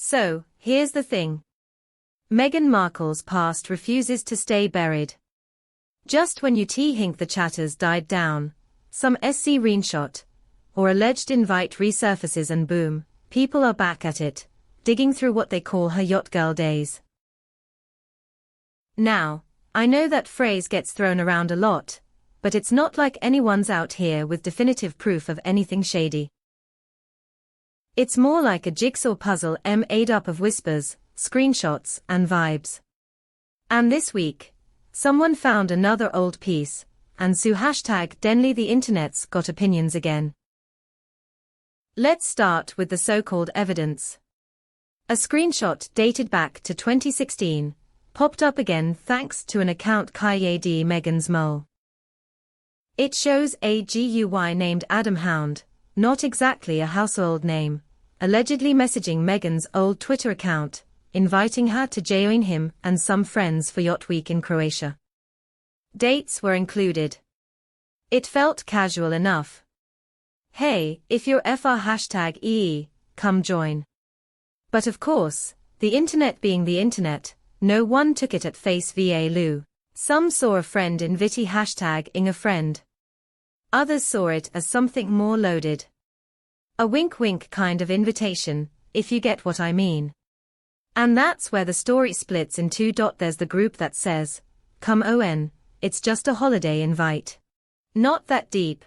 So, here's the thing. Meghan Markle's past refuses to stay buried. Just when you think the chatters died down, some SC screenshot or alleged invite resurfaces and boom, people are back at it, digging through what they call her yacht girl days. Now, I know that phrase gets thrown around a lot, but it's not like anyone's out here with definitive proof of anything shady. It's more like a jigsaw puzzle made up of whispers, screenshots, and vibes. And this week, someone found another old piece, and so #Denly the internet's got opinions again. Let's start with the so-called evidence. A screenshot dated back to 2016 popped up again thanks to an account called Meghan's Mole. It shows a GUI named Adam Hound, not exactly a household name, allegedly messaging Meghan's old Twitter account, inviting her to join him and some friends for Yacht Week in Croatia. Dates were included. It felt casual enough. Hey, if you're #EE, come join. But of course, the internet being the internet, no one took it at face value. Some saw a friend invitee #ing a friend. Others saw it as something more loaded. A wink-wink kind of invitation, if you get what I mean. And that's where the story splits in two. There's the group that says, come on, it's just a holiday invite. Not that deep.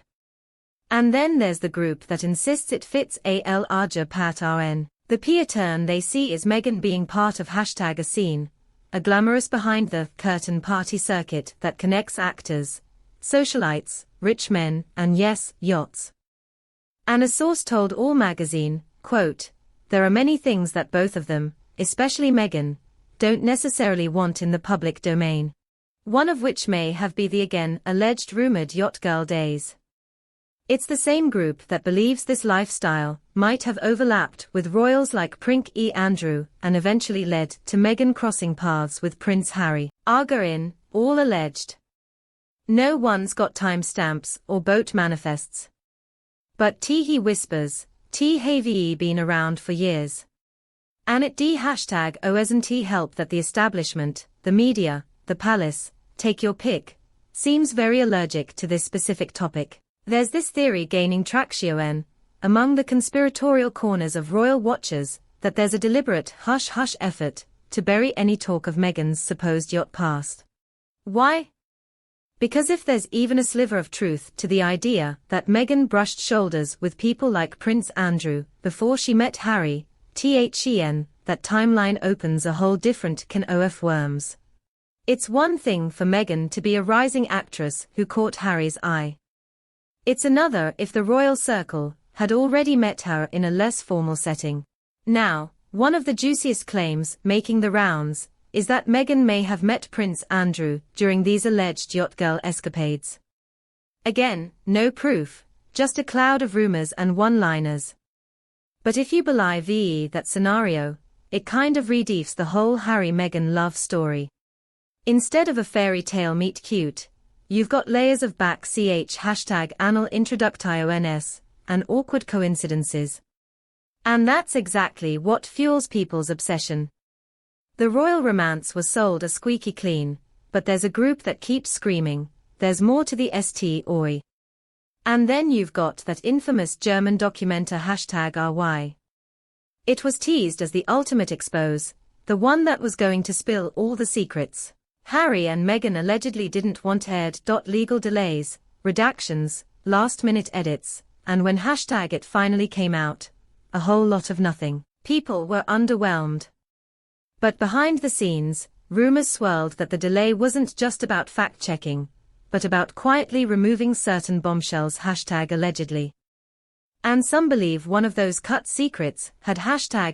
And then there's the group that insists it fits a larger pattern. The pattern they see is Meghan being part of #a scene, a glamorous behind-the-curtain party circuit that connects actors, socialites, rich men, and yes, yachts. And a source told All magazine, quote, there are many things that both of them, especially Meghan, don't necessarily want in the public domain. One of which may have been the again alleged rumored yacht girl days. It's the same group that believes this lifestyle might have overlapped with royals like Prince Andrew and eventually led to Meghan crossing paths with Prince Harry. Again, all alleged. No one's got timestamps or boat manifests. But he whispers, have been around for years. And it #osn't help that the establishment, the media, the palace, take your pick, seems very allergic to this specific topic. There's this theory gaining traction among the conspiratorial corners of royal watchers that there's a deliberate hush-hush effort to bury any talk of Meghan's supposed yacht past. Why? Because if there's even a sliver of truth to the idea that Meghan brushed shoulders with people like Prince Andrew before she met Harry, that timeline opens a whole different can of worms. It's one thing for Meghan to be a rising actress who caught Harry's eye. It's another if the royal circle had already met her in a less formal setting. Now, one of the juiciest claims making the rounds is that Meghan may have met Prince Andrew during these alleged yacht girl escapades. Again, no proof, just a cloud of rumors and one-liners. But if you believe that scenario, it kind of redeems the whole Harry-Meghan love story. Instead of a fairy tale meet cute, you've got layers of back #anal introductions, and awkward coincidences. And that's exactly what fuels people's obsession. The royal romance was sold as squeaky clean, but there's a group that keeps screaming, there's more to the story. And then you've got that infamous German documenter #RY. It was teased as the ultimate expose, the one that was going to spill all the secrets. Harry and Meghan allegedly didn't want aired. Legal delays, redactions, last-minute edits, and when #it finally came out, a whole lot of nothing. People were underwhelmed. But behind the scenes, rumors swirled that the delay wasn't just about fact-checking, but about quietly removing certain bombshells #allegedly. And some believe one of those cut secrets had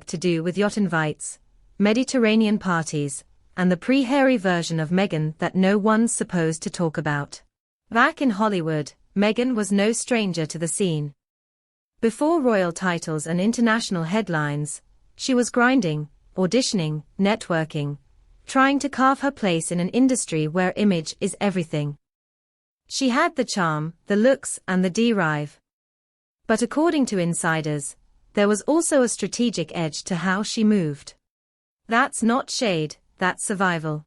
to do with yacht invites, Mediterranean parties, and the pre-Harry version of Meghan that no one's supposed to talk about. Back in Hollywood, Meghan was no stranger to the scene. Before royal titles and international headlines, she was grinding, auditioning, networking, trying to carve her place in an industry where image is everything. She had the charm, the looks, and the drive. But according to insiders, there was also a strategic edge to how she moved. That's not shade, that's survival.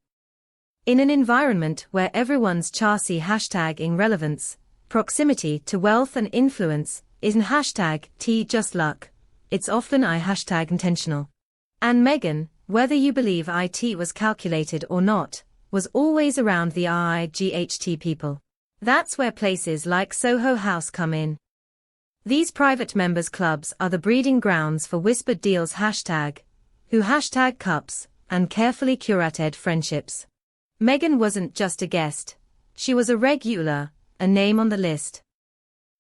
In an environment where everyone's chassis hashtagging relevance, proximity to wealth and influence isn't hashtag T just luck, it's often I hashtag intentional. And Meghan, whether you believe it was calculated or not, was always around the RIGHT people. That's where places like Soho House come in. These private members' clubs are the breeding grounds for whispered deals who hashtag cups, and carefully curated friendships. Meghan wasn't just a guest, she was a regular, a name on the list.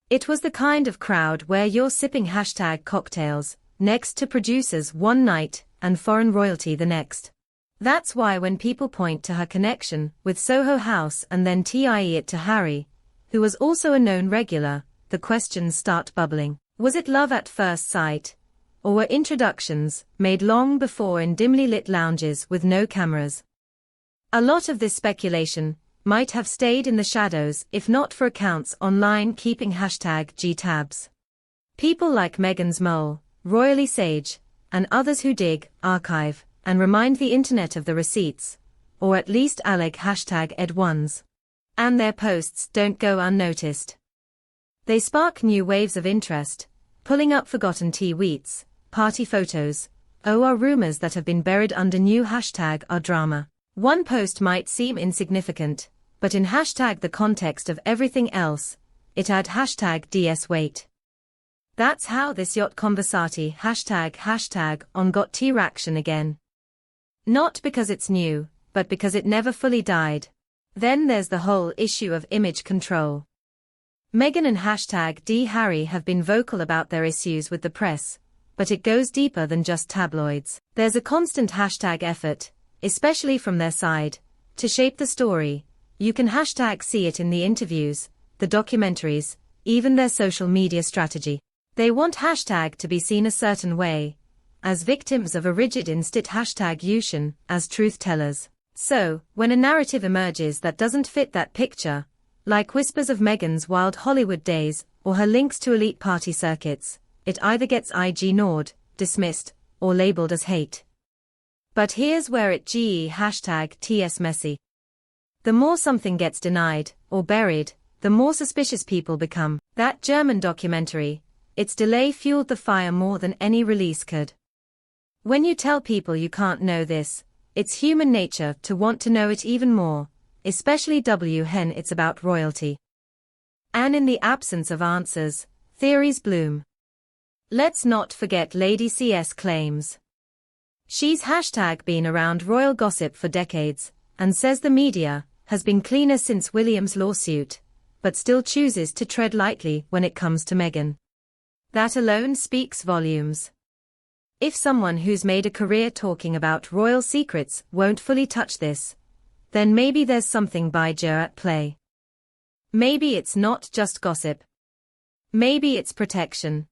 It was the kind of crowd where you're sipping hashtag cocktails, next to producers one night, and foreign royalty the next. That's why when people point to her connection with Soho House and then tie it to Harry, who was also a known regular, the questions start bubbling. Was it love at first sight? Or were introductions made long before in dimly lit lounges with no cameras? A lot of this speculation might have stayed in the shadows if not for accounts online keeping hashtag G tabs. People like Meghan's mole, Royally Sage, and others who dig, archive, and remind the internet of the receipts, or at least alleg hashtag #ed1s. And their posts don't go unnoticed. They spark new waves of interest, pulling up forgotten tweets, party photos, or rumors that have been buried under new hashtag our drama. One post might seem insignificant, but in hashtag the context of everything else, it had hashtag DS weight. That's how this yacht conversati hashtag on got T-raction again. Not because it's new, but because it never fully died. Then there's the whole issue of image control. Meghan and hashtag D Harry have been vocal about their issues with the press, but it goes deeper than just tabloids. There's a constant hashtag effort, especially from their side, to shape the story. You can hashtag see it in the interviews, the documentaries, even their social media strategy. They want hashtag to be seen a certain way, as victims of a rigid instit hashtag ustion, as truth tellers. So, when a narrative emerges that doesn't fit that picture, like whispers of Meghan's wild Hollywood days, or her links to elite party circuits, it either gets ignored, dismissed, or labeled as hate. But here's where it hashtag TS messy. The more something gets denied, or buried, the more suspicious people become. That German documentary, its delay fueled the fire more than any release could. When you tell people you can't know this, it's human nature to want to know it even more, especially when it's about royalty. And in the absence of answers, theories bloom. Let's not forget Lady CS claims. She's hashtag been around royal gossip for decades, and says the media has been cleaner since William's lawsuit, but still chooses to tread lightly when it comes to Meghan. That alone speaks volumes. If someone who's made a career talking about royal secrets won't fully touch this, then maybe there's something bigger at play. Maybe it's not just gossip. Maybe it's protection.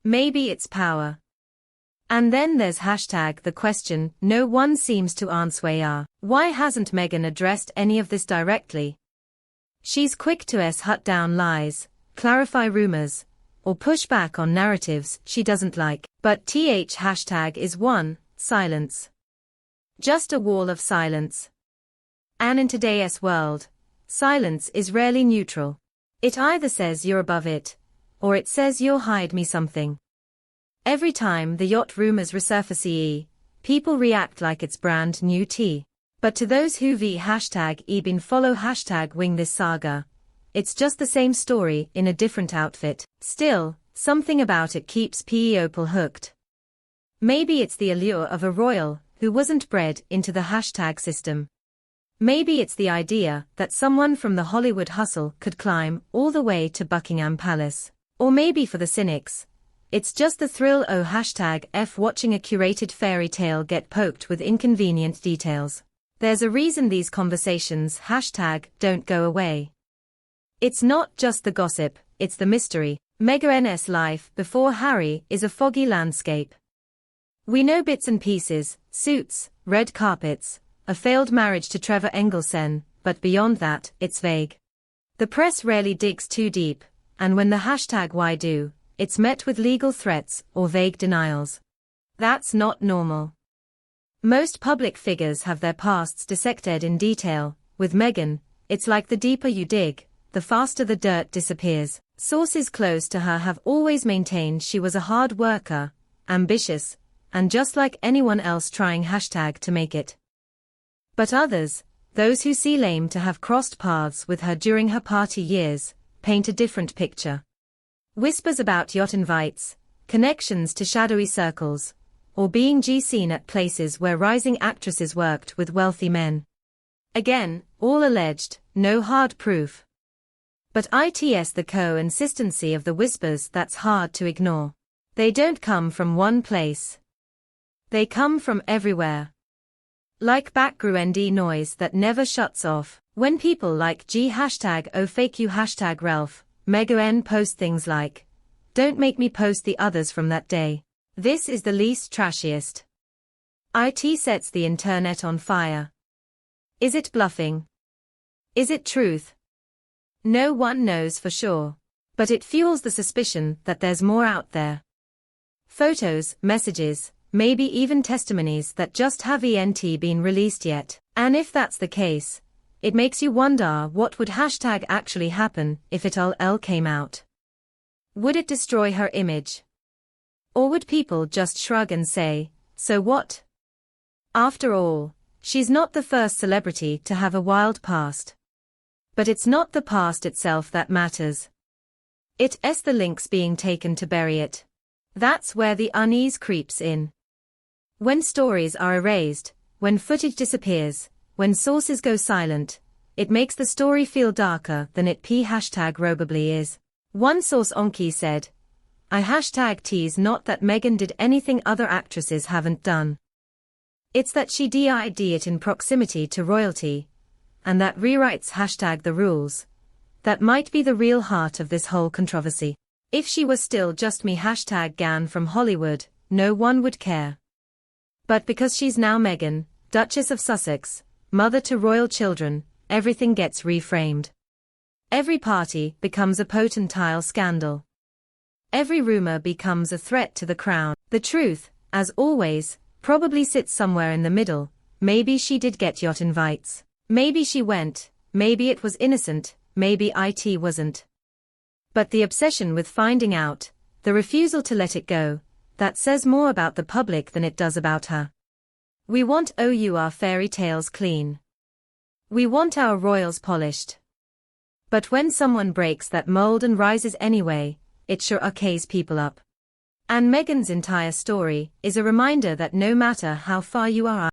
Maybe it's power. And then there's hashtag the question no one seems to answer. Why hasn't Meghan addressed any of this directly? She's quick to hunt down lies, clarify rumors, or push back on narratives she doesn't like. But hashtag is one, silence. Just a wall of silence. And in today's world, silence is rarely neutral. It either says you're above it, or it says you'll hide me something. Every time the yacht rumors resurface, people react like it's brand new tea. But to those who hashtag been follow hashtag wing this saga, it's just the same story in a different outfit. Still, something about it keeps people hooked. Maybe it's the allure of a royal who wasn't bred into the hashtag system. Maybe it's the idea that someone from the Hollywood hustle could climb all the way to Buckingham Palace. Or maybe for the cynics, it's just the thrill of hashtag watching a curated fairy tale get poked with inconvenient details. There's a reason these conversations hashtag don't go away. It's not just the gossip, it's the mystery. Meghan's life before Harry is a foggy landscape. We know bits and pieces, suits, red carpets, a failed marriage to Trevor Engelsen, but beyond that, it's vague. The press rarely digs too deep, and when the hashtag why do, it's met with legal threats or vague denials. That's not normal. Most public figures have their pasts dissected in detail. With Meghan, it's like the deeper you dig, the faster the dirt disappears. Sources close to her have always maintained she was a hard worker, ambitious, and just like anyone else trying to make it. But others, those who claim to have crossed paths with her during her party years, paint a different picture. Whispers about yacht invites, connections to shadowy circles, or being seen at places where rising actresses worked with wealthy men. Again, all alleged, no hard proof. But it's the consistency of the whispers that's hard to ignore. They don't come from one place. They come from everywhere. Like background noise that never shuts off. When people like #oh fake you #Ralph, Meghan post things like, "Don't make me post the others from that day. This is the least trashiest." It sets the internet on fire. Is it bluffing? Is it truth? No one knows for sure. But it fuels the suspicion that there's more out there. Photos, messages, maybe even testimonies that just haven't been released yet. And if that's the case, it makes you wonder what would actually happen if it all came out. Would it destroy her image? Or would people just shrug and say, so what? After all, she's not the first celebrity to have a wild past. But it's not the past itself that matters. It's the links being taken to bury it. That's where the unease creeps in. When stories are erased, when footage disappears, when sources go silent, it makes the story feel darker than it probably is. One source Onki said, I tease not that Meghan did anything other actresses haven't done. It's that she did it in proximity to royalty, and that rewrites the rules. That might be the real heart of this whole controversy. If she was still just me #Gan from Hollywood, no one would care. But because she's now Meghan, Duchess of Sussex, mother to royal children, everything gets reframed. Every party becomes a potential scandal. Every rumor becomes a threat to the crown. The truth, as always, probably sits somewhere in the middle. Maybe she did get yacht invites. Maybe she went, maybe it was innocent, maybe it wasn't. But the obsession with finding out, the refusal to let it go, that says more about the public than it does about her. We want our fairy tales clean. We want our royals polished. But when someone breaks that mold and rises anyway, it sure okays people up. And Meghan's entire story is a reminder that no matter how far you are